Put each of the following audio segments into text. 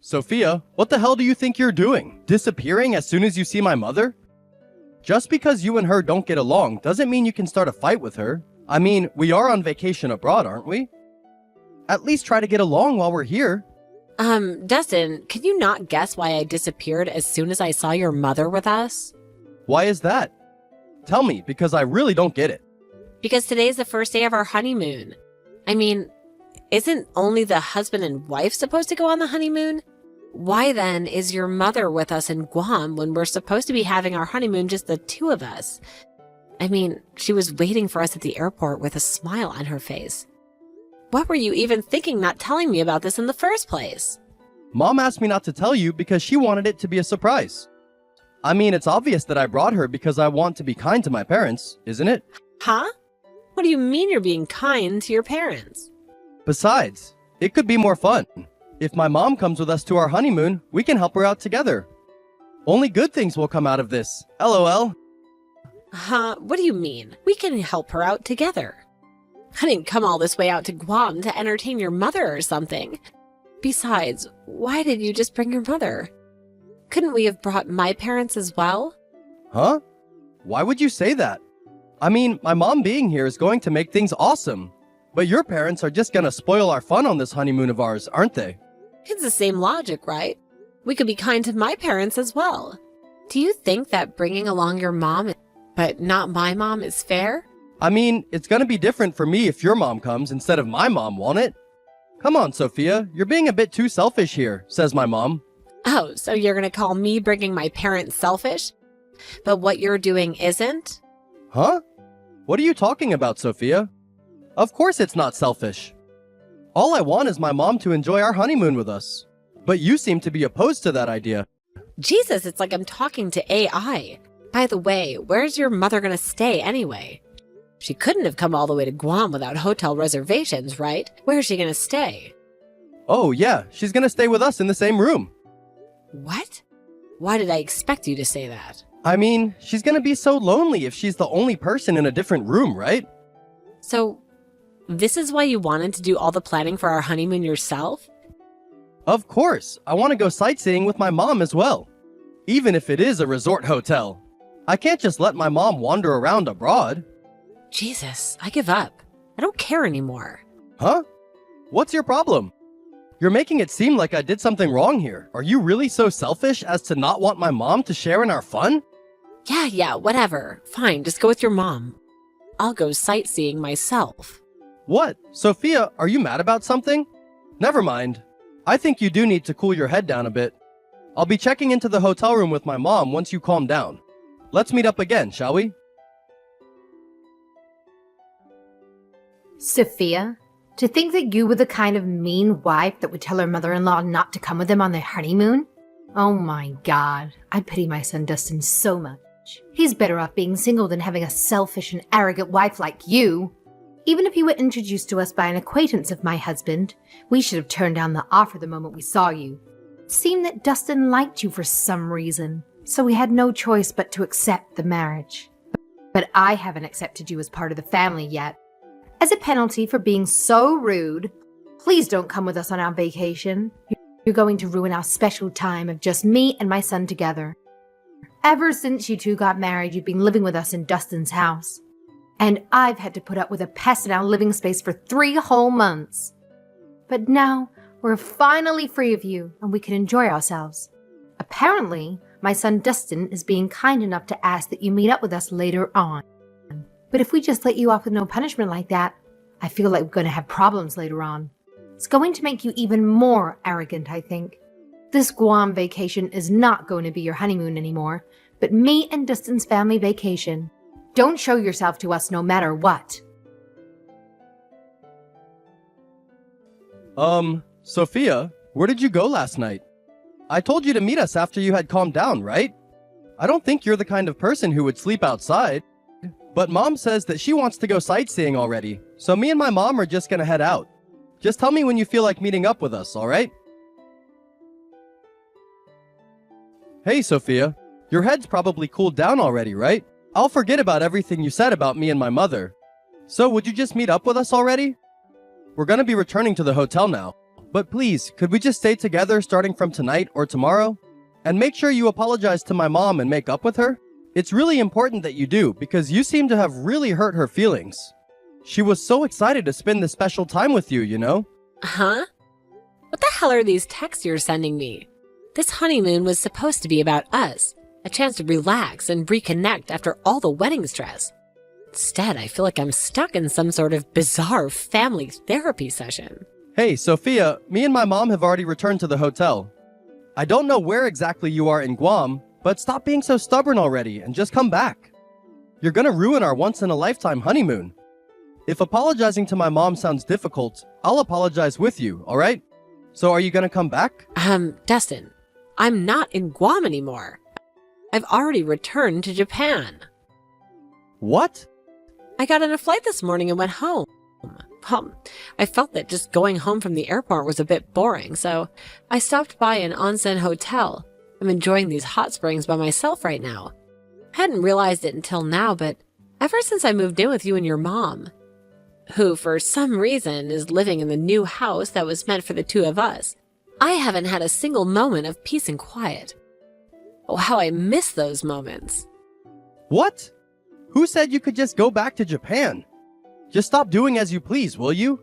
Sophia, what the hell do you think you're doing? Disappearing as soon as you see my mother? Just because you and her don't get along doesn't mean you can start a fight with her. I mean, we are on vacation abroad, aren't we? At least try to get along while we're here. Dustin, can you not guess why I disappeared as soon as I saw your mother with us? Why is that? Tell me, because I really don't get it. Because today's the first day of our honeymoon. I mean, isn't only the husband and wife supposed to go on the honeymoon? Why then is your mother with us in Guam when we're supposed to be having our honeymoon just the two of us? I mean, she was waiting for us at the airport with a smile on her face. What were you even thinking not telling me about this in the first place? Mom asked me not to tell you because she wanted it to be a surprise. I mean, it's obvious that I brought her because I want to be kind to my parents, isn't it? Huh? What do you mean you're being kind to your parents? Besides, it could be more fun. If my mom comes with us to our honeymoon, we can help her out together. Only good things will come out of this. LOL. Huh? What do you mean? We can help her out together. I didn't come all this way out to Guam to entertain your mother or something. Besides, why did you just bring your mother? Couldn't we have brought my parents as well? Huh? Why would you say that? I mean, my mom being here is going to make things awesome. But your parents are just gonna spoil our fun on this honeymoon of ours, aren't they? It's the same logic, right? We could be kind to my parents as well. Do you think that bringing along your mom, but not my mom, is fair? I mean, it's gonna be different for me if your mom comes instead of my mom, won't it? Come on, Sophia, you're being a bit too selfish here, says my mom. Oh, so you're gonna call me bringing my parents selfish? But what you're doing isn't? Huh? What are you talking about, Sophia? Of course it's not selfish. All I want is my mom to enjoy our honeymoon with us. But you seem to be opposed to that idea. Jesus, it's like I'm talking to AI. By the way, where's your mother gonna stay anyway? She couldn't have come all the way to Guam without hotel reservations, right? Where's she gonna stay? Oh yeah, she's gonna stay with us in the same room. What? Why did I expect you to say that? I mean, she's gonna be so lonely if she's the only person in a different room, right? So, this is why you wanted to do all the planning for our honeymoon yourself? Of course, I want to go sightseeing with my mom as well. Even if it is a resort hotel. I can't just let my mom wander around abroad. Jesus, I give up. I don't care anymore. Huh? What's your problem? You're making it seem like I did something wrong here. Are you really so selfish as to not want my mom to share in our fun? Yeah, whatever. Fine, just go with your mom. I'll go sightseeing myself. What? Sophia, are you mad about something? Never mind. I think you do need to cool your head down a bit. I'll be checking into the hotel room with my mom once you calm down. Let's meet up again, shall we? Sophia, to think that you were the kind of mean wife that would tell her mother-in-law not to come with them on their honeymoon? Oh my god, I pity my son Dustin so much. He's better off being single than having a selfish and arrogant wife like you. Even if you were introduced to us by an acquaintance of my husband, we should have turned down the offer the moment we saw you. It seemed that Dustin liked you for some reason, so we had no choice but to accept the marriage. But I haven't accepted you as part of the family yet. As a penalty for being so rude, please don't come with us on our vacation. You're going to ruin our special time of just me and my son together. Ever since you two got married, you've been living with us in Dustin's house. And I've had to put up with a pest in our living space for 3 whole months. But now, we're finally free of you, and we can enjoy ourselves. Apparently, my son Dustin is being kind enough to ask that you meet up with us later on. But if we just let you off with no punishment like that, I feel like we're going to have problems later on. It's going to make you even more arrogant, I think. This Guam vacation is not going to be your honeymoon anymore, but me and Dustin's family vacation. Don't show yourself to us no matter what. Sophia, where did you go last night? I told you to meet us after you had calmed down, right? I don't think you're the kind of person who would sleep outside. But Mom says that she wants to go sightseeing already, so me and my mom are just gonna head out. Just tell me when you feel like meeting up with us, alright? Hey, Sophia. Your head's probably cooled down already, right? I'll forget about everything you said about me and my mother. So would you just meet up with us already? We're gonna be returning to the hotel now. but please, could we just stay together starting from tonight or tomorrow? And make sure you apologize to my mom and make up with her? It's really important that you do, because you seem to have really hurt her feelings. She was so excited to spend this special time with you, you know? Huh? What the hell are these texts you're sending me? This honeymoon was supposed to be about us, a chance to relax and reconnect after all the wedding stress. Instead, I feel like I'm stuck in some sort of bizarre family therapy session. Hey, Sophia, me and my mom have already returned to the hotel. I don't know where exactly you are in Guam, but stop being so stubborn already and just come back. You're gonna ruin our once-in-a-lifetime honeymoon. If apologizing to my mom sounds difficult, I'll apologize with you, alright? So are you gonna come back? Dustin, I'm not in Guam anymore. I've already returned to Japan. What? I got on a flight this morning and went home. I felt that just going home from the airport was a bit boring, so I stopped by an onsen hotel. I'm enjoying these hot springs by myself right now. I hadn't realized it until now, but ever since I moved in with you and your mom, who for some reason is living in the new house that was meant for the two of us, I haven't had a single moment of peace and quiet. Oh, how I miss those moments. What? Who said you could just go back to Japan? Just stop doing as you please, will you?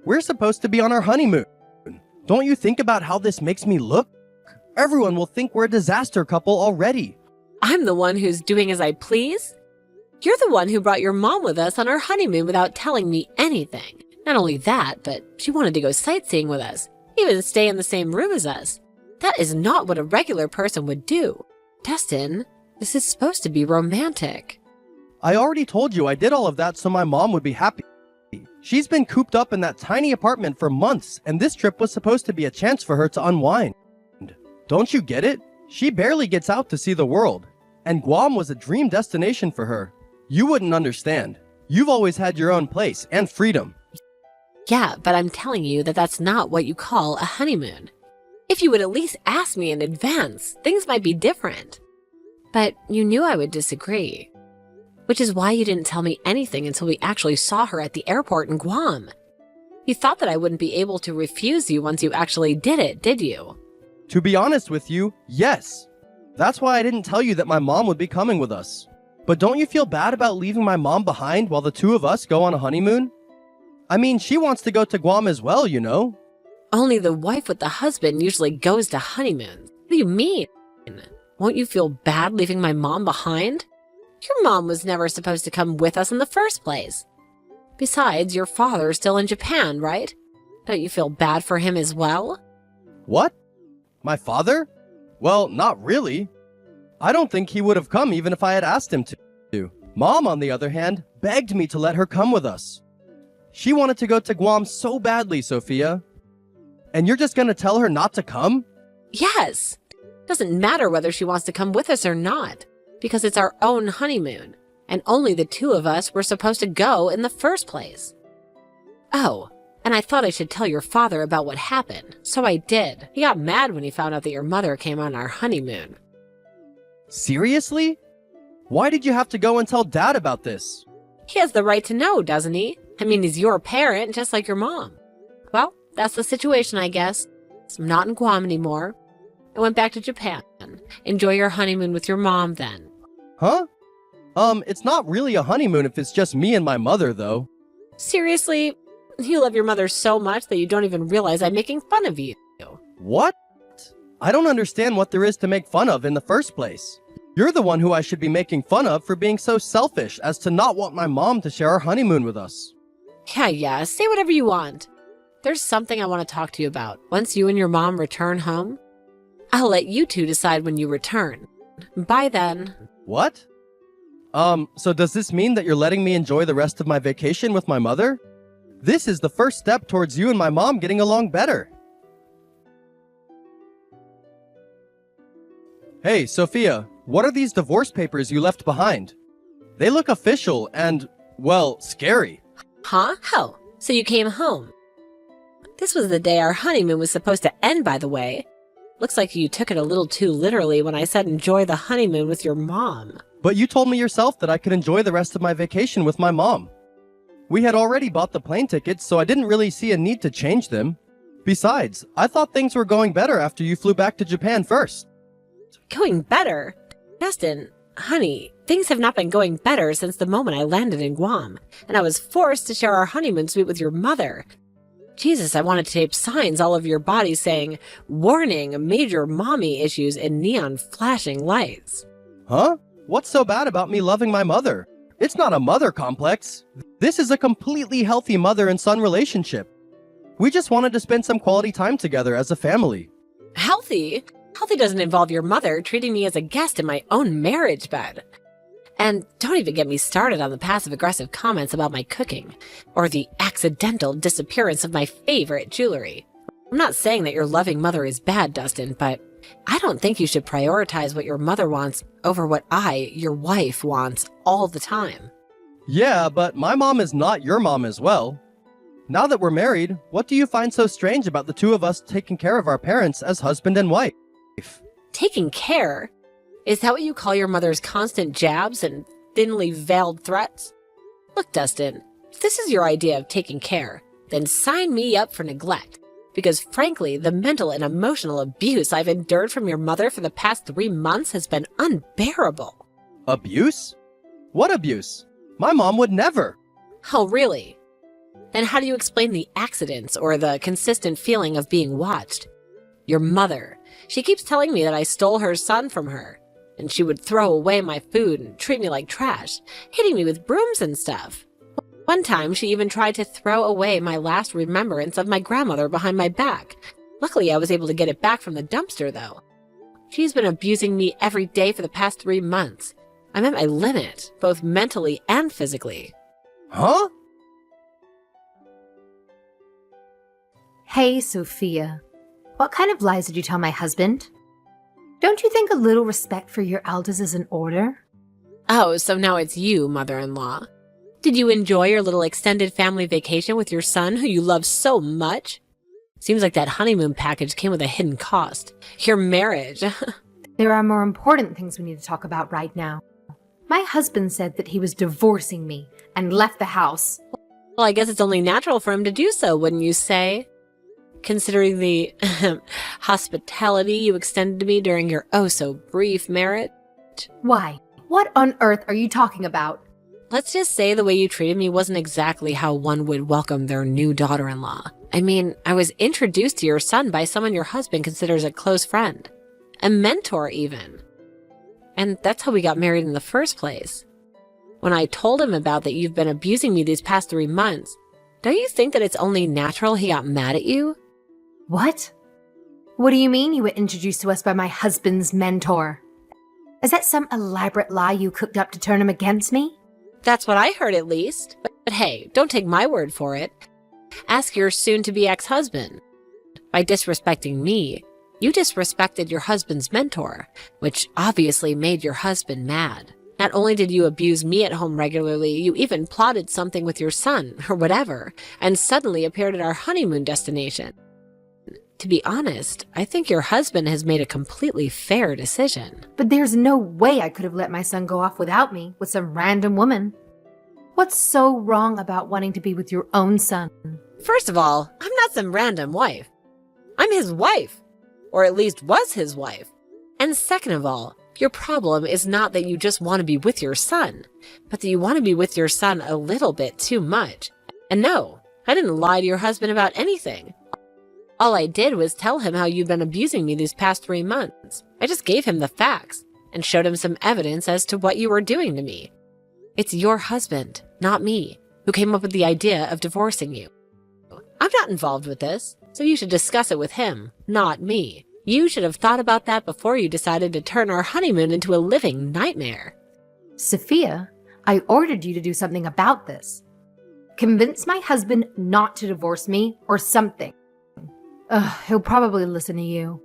We're supposed to be on our honeymoon. Don't you think about how this makes me look? Everyone will think we're a disaster couple already. I'm the one who's doing as I please? You're the one who brought your mom with us on our honeymoon without telling me anything. Not only that, but she wanted to go sightseeing with us, even stay in the same room as us. That is not what a regular person would do. Dustin, this is supposed to be romantic. I already told you I did all of that so my mom would be happy. She's been cooped up in that tiny apartment for months, and this trip was supposed to be a chance for her to unwind. Don't you get it? She barely gets out to see the world, and Guam was a dream destination for her. You wouldn't understand. You've always had your own place and freedom. Yeah, but I'm telling you that that's not what you call a honeymoon. If you would at least ask me in advance, things might be different. But you knew I would disagree. Which is why you didn't tell me anything until we actually saw her at the airport in Guam. You thought that I wouldn't be able to refuse you once you actually did it, did you? To be honest with you, yes. That's why I didn't tell you that my mom would be coming with us. But don't you feel bad about leaving my mom behind while the two of us go on a honeymoon? I mean, she wants to go to Guam as well, you know? Only the wife with the husband usually goes to honeymoons. What do you mean? Won't you feel bad leaving my mom behind? Your mom was never supposed to come with us in the first place. Besides, your father's still in Japan, right? Don't you feel bad for him as well? What? My father? Well, not really. I don't think he would have come even if I had asked him to. Mom, on the other hand, begged me to let her come with us. She wanted to go to Guam so badly, Sophia. And you're just gonna tell her not to come? Yes. Doesn't matter whether she wants to come with us or not, because it's our own honeymoon, and only the two of us were supposed to go in the first place. Oh, and I thought I should tell your father about what happened, so I did. He got mad when he found out that your mother came on our honeymoon. Seriously? Why did you have to go and tell Dad about this? He has the right to know, doesn't he? I mean, he's your parent, just like your mom. Well, that's the situation, I guess. So I'm not in Guam anymore. I went back to Japan. Enjoy your honeymoon with your mom then. Huh? It's not really a honeymoon if it's just me and my mother, though. Seriously? You love your mother so much that you don't even realize I'm making fun of you. What? I don't understand what there is to make fun of in the first place. You're the one who I should be making fun of for being so selfish as to not want my mom to share our honeymoon with us. Yeah, say whatever you want. There's something I want to talk to you about. Once you and your mom return home, I'll let you two decide when you return. By then. What? So does this mean that you're letting me enjoy the rest of my vacation with my mother? This is the first step towards you and my mom getting along better. Hey, Sophia, what are these divorce papers you left behind? They look official and, well, scary. Huh? Oh, so you came home. This was the day our honeymoon was supposed to end, by the way. Looks like you took it a little too literally when I said enjoy the honeymoon with your mom. But you told me yourself that I could enjoy the rest of my vacation with my mom. We had already bought the plane tickets, so I didn't really see a need to change them. Besides, I thought things were going better after you flew back to Japan first. Going better? Dustin, honey, things have not been going better since the moment I landed in Guam, and I was forced to share our honeymoon suite with your mother. Jesus, I wanted to tape signs all over your body saying, "Warning, major mommy issues" in neon flashing lights. Huh? What's so bad about me loving my mother? It's not a mother complex. This is a completely healthy mother and son relationship. We just wanted to spend some quality time together as a family. Healthy? Healthy doesn't involve your mother treating me as a guest in my own marriage bed. And don't even get me started on the passive-aggressive comments about my cooking, or the accidental disappearance of my favorite jewelry. I'm not saying that your loving mother is bad, Dustin, but I don't think you should prioritize what your mother wants over what your wife, wants all the time. Yeah, but my mom is not your mom as well. Now that we're married, what do you find so strange about the two of us taking care of our parents as husband and wife? Taking care? Is that what you call your mother's constant jabs and thinly veiled threats? Look, Dustin, if this is your idea of taking care, then sign me up for neglect. Because frankly, the mental and emotional abuse I've endured from your mother for the past 3 months has been unbearable. Abuse? What abuse? My mom would never. Oh, really? Then how do you explain the accidents or the consistent feeling of being watched? Your mother. She keeps telling me that I stole her son from her, and she would throw away my food and treat me like trash, hitting me with brooms and stuff. One time, she even tried to throw away my last remembrance of my grandmother behind my back. Luckily, I was able to get it back from the dumpster, though. She's been abusing me every day for the past 3 months. I'm at my limit, both mentally and physically. Huh? Hey, Sophia. What kind of lies did you tell my husband? Don't you think a little respect for your elders is in order? Oh, so now it's you, mother-in-law. Did you enjoy your little extended family vacation with your son, who you love so much? Seems like that honeymoon package came with a hidden cost. Your marriage. There are more important things we need to talk about right now. My husband said that he was divorcing me and left the house. Well, I guess it's only natural for him to do so, wouldn't you say? Considering the hospitality you extended to me during your oh-so-brief marriage? Why? What on earth are you talking about? Let's just say the way you treated me wasn't exactly how one would welcome their new daughter-in-law. I mean, I was introduced to your son by someone your husband considers a close friend. A mentor, even. And that's how we got married in the first place. When I told him about that you've been abusing me these past 3 months, don't you think that it's only natural he got mad at you? What? What do you mean you were introduced to us by my husband's mentor? Is that some elaborate lie you cooked up to turn him against me? That's what I heard, at least. But hey, don't take my word for it. Ask your soon-to-be ex-husband. By disrespecting me, you disrespected your husband's mentor, which obviously made your husband mad. Not only did you abuse me at home regularly, you even plotted something with your son, or whatever, and suddenly appeared at our honeymoon destination. To be honest, I think your husband has made a completely fair decision. But there's no way I could have let my son go off without me with some random woman. What's so wrong about wanting to be with your own son? First of all, I'm not some random wife. I'm his wife, or at least was his wife. And second of all, your problem is not that you just want to be with your son, but that you want to be with your son a little bit too much. And no, I didn't lie to your husband about anything. All I did was tell him how you've been abusing me these past 3 months. I just gave him the facts and showed him some evidence as to what you were doing to me. It's your husband, not me, who came up with the idea of divorcing you. I'm not involved with this, so you should discuss it with him, not me. You should have thought about that before you decided to turn our honeymoon into a living nightmare. Sophia, I ordered you to do something about this. Convince my husband not to divorce me or something. He'll probably listen to you.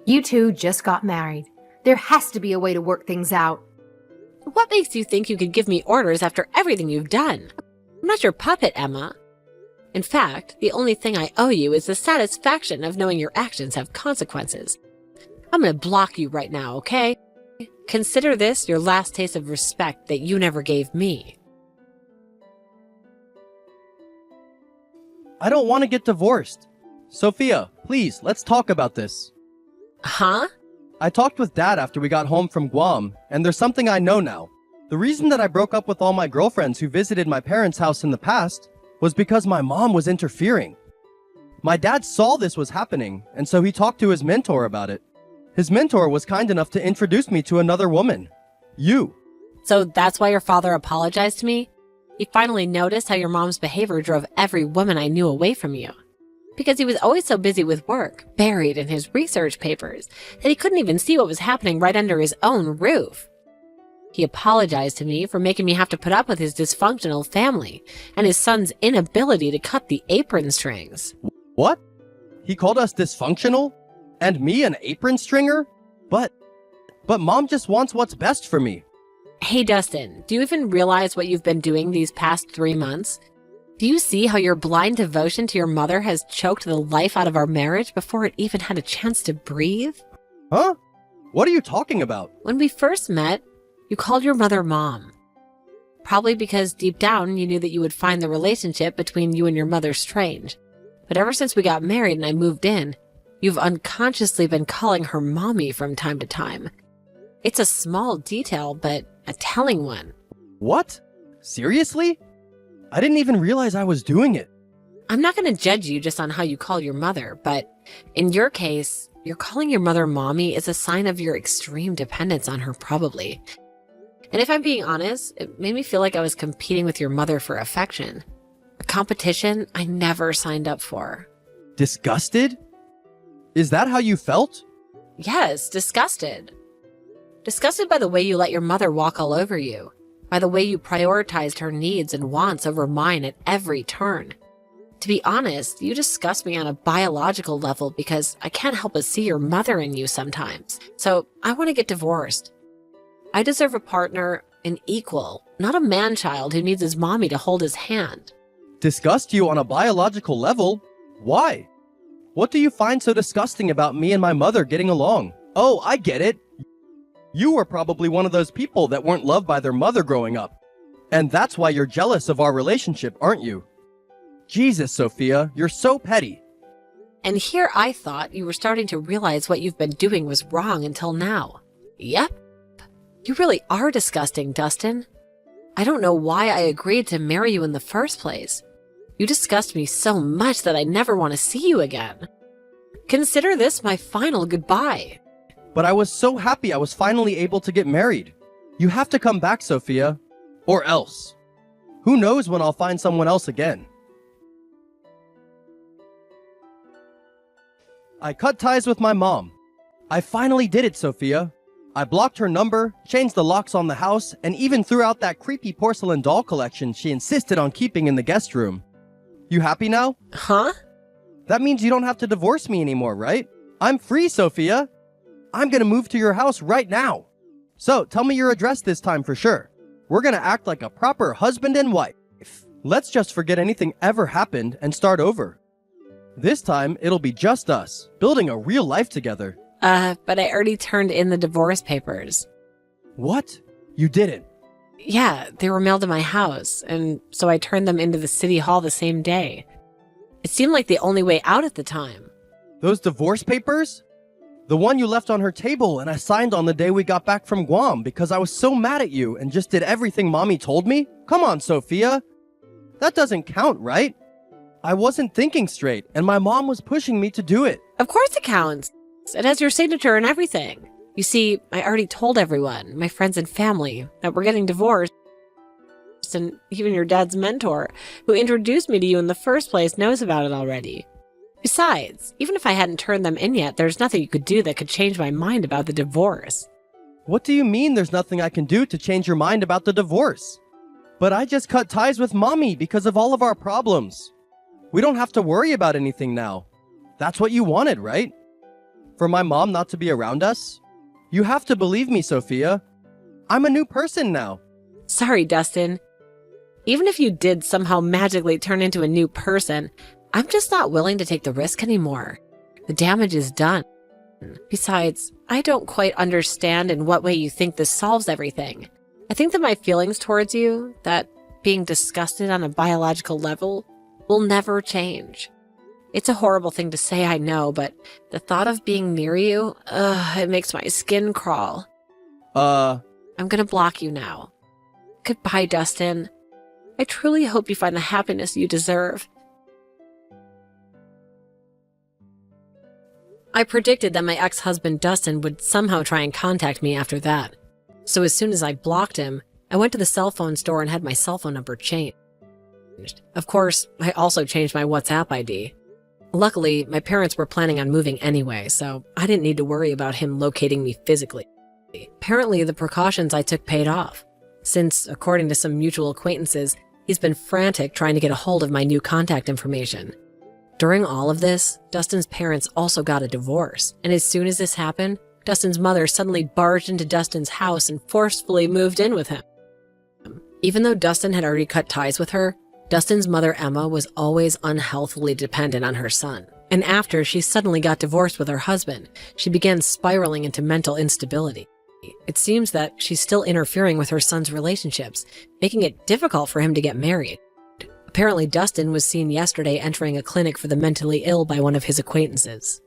You two just got married. There has to be a way to work things out. What makes you think you could give me orders after everything you've done? I'm not your puppet, Emma. In fact, the only thing I owe you is the satisfaction of knowing your actions have consequences. I'm gonna block you right now, okay? Consider this your last taste of respect that you never gave me. I don't want to get divorced. Sophia, please, let's talk about this. Huh? I talked with Dad after we got home from Guam, and there's something I know now. The reason that I broke up with all my girlfriends who visited my parents' house in the past was because my mom was interfering. My dad saw this was happening, and so he talked to his mentor about it. His mentor was kind enough to introduce me to another woman. You. So that's why your father apologized to me? He finally noticed how your mom's behavior drove every woman I knew away from you. Because he was always so busy with work, buried in his research papers, that he couldn't even see what was happening right under his own roof. He apologized to me for making me have to put up with his dysfunctional family and his son's inability to cut the apron strings. What? He called us dysfunctional? And me an apron stringer? But Mom just wants what's best for me. Hey Dustin, do you even realize what you've been doing these past 3 months? Do you see how your blind devotion to your mother has choked the life out of our marriage before it even had a chance to breathe? Huh? What are you talking about? When we first met, you called your mother Mom. Probably because deep down you knew that you would find the relationship between you and your mother strange. But ever since we got married and I moved in, you've unconsciously been calling her Mommy from time to time. It's a small detail, but a telling one. What? Seriously? I didn't even realize I was doing it. I'm not going to judge you just on how you call your mother, but in your case, you're calling your mother Mommy is a sign of your extreme dependence on her, probably. And if I'm being honest, it made me feel like I was competing with your mother for affection. A competition I never signed up for. Disgusted? Is that how you felt? Yes, disgusted. Disgusted by the way you let your mother walk all over you, by the way you prioritized her needs and wants over mine at every turn. To be honest, you disgust me on a biological level because I can't help but see your mother in you sometimes. So I want to get divorced. I deserve a partner, an equal, not a man-child who needs his mommy to hold his hand. Disgust you on a biological level? Why? What do you find so disgusting about me and my mother getting along? Oh, I get it. You were probably one of those people that weren't loved by their mother growing up. And that's why you're jealous of our relationship, aren't you? Jesus, Sophia, you're so petty. And here I thought you were starting to realize what you've been doing was wrong until now. Yep. You really are disgusting, Dustin. I don't know why I agreed to marry you in the first place. You disgust me so much that I never want to see you again. Consider this my final goodbye. But I was so happy I was finally able to get married. You have to come back, Sophia. Or else. Who knows when I'll find someone else again. I cut ties with my mom. I finally did it, Sophia. I blocked her number, changed the locks on the house, and even threw out that creepy porcelain doll collection she insisted on keeping in the guest room. You happy now? Huh? That means you don't have to divorce me anymore, right? I'm free, Sophia. I'm gonna move to your house right now. So, tell me your address this time for sure. We're gonna act like a proper husband and wife. Let's just forget anything ever happened and start over. This time, it'll be just us, building a real life together. But I already turned in the divorce papers. What? You didn't? Yeah, they were mailed to my house, and so I turned them into the city hall the same day. It seemed like the only way out at the time. Those divorce papers? The one you left on her table and I signed on the day we got back from Guam because I was so mad at you and just did everything Mommy told me? Come on, Sophia. That doesn't count, right? I wasn't thinking straight, and my mom was pushing me to do it. Of course it counts. It has your signature and everything. You see, I already told everyone, my friends and family, that we're getting divorced. And even your dad's mentor, who introduced me to you in the first place, knows about it already. Besides, even if I hadn't turned them in yet, there's nothing you could do that could change my mind about the divorce. What do you mean there's nothing I can do to change your mind about the divorce? But I just cut ties with Mommy because of all of our problems. We don't have to worry about anything now. That's what you wanted, right? For my mom not to be around us? You have to believe me, Sophia. I'm a new person now. Sorry, Dustin. Even if you did somehow magically turn into a new person, I'm just not willing to take the risk anymore. The damage is done. Besides, I don't quite understand in what way you think this solves everything. I think that my feelings towards you, that being disgusted on a biological level, will never change. It's a horrible thing to say, I know, but the thought of being near you, it makes my skin crawl. I'm gonna block you now. Goodbye, Dustin. I truly hope you find the happiness you deserve. I predicted that my ex-husband Dustin would somehow try and contact me after that. So as soon as I blocked him, I went to the cell phone store and had my cell phone number changed. Of course, I also changed my WhatsApp ID. Luckily, my parents were planning on moving anyway, so I didn't need to worry about him locating me physically. Apparently, the precautions I took paid off, since, according to some mutual acquaintances, he's been frantic trying to get a hold of my new contact information. During all of this, Dustin's parents also got a divorce, and as soon as this happened, Dustin's mother suddenly barged into Dustin's house and forcefully moved in with him. Even though Dustin had already cut ties with her, Dustin's mother, Emma, was always unhealthily dependent on her son. And after she suddenly got divorced with her husband, she began spiraling into mental instability. It seems that she's still interfering with her son's relationships, making it difficult for him to get married. Apparently, Dustin was seen yesterday entering a clinic for the mentally ill by one of his acquaintances.